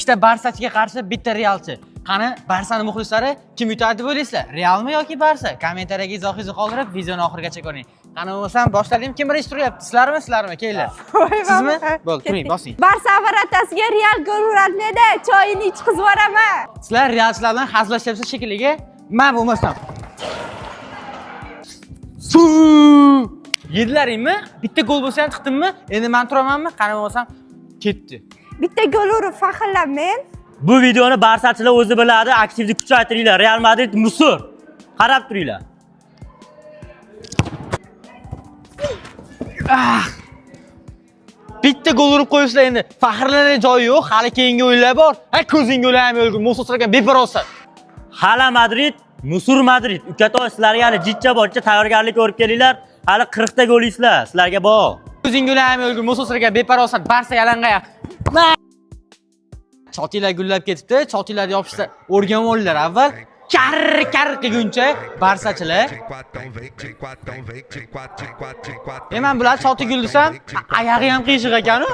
5 ta Barsachiga qarshi bitta Realchi. Qani Barsani muxlislari kim yutadi deb o'ylaysizlar? Realmi yoki Barsa? Kommentariyaga izohingizni qoldirib, videoni oxirigacha ko'ring. Qani bo'lsam boshladim. Kim birinchi turyapti? Sizlarmi? Kelinglar. Sizmi? Bo'ldi, turing, bosing. Barsa avaratasiga Real gol uratmadi. Choyini ichqizib yuboraman. Sizlar Realchilar bilan hazillashyapsiz shekilliga. Men bo'lmasam. Su! Yedilaringmi? Bitta gol bo'lsa ham chiqdimmi? Endi men turamanmi? Qani bo'lsam ketdi. Bitta gol urib faxrlan men. Bu videoni Barsachilar o'zi biladi, aktivni kuchaytiringlar. Real Madrid musur. Qarab turinglar. Bitta gol urib qo'yishlar endi. Faxrlanadigan joyi yo'q, hali keyingi o'yinlar bor. Ha ko'zingga o'ylayam o'lgur, Mo'soslarga beparosat. Hala Madrid, musur Madrid. Ukatoy sizlarga hali jitcha borcha tayyorgarlik ko'rib kelinglar. Hali 40 ta golisizlar, sizlarga bor. Ko'zingga o'ylayam o'lgur, Mo'soslarga beparosat, Barsa yalang'oyoq. Chotilar gullab ketibdi, chotilarni yopishsa o'rganib olinglar avval. Kar qilguncha Barsachilar. Men bular choti guldisam, oyog'i ham qiyshiq ekan-ku.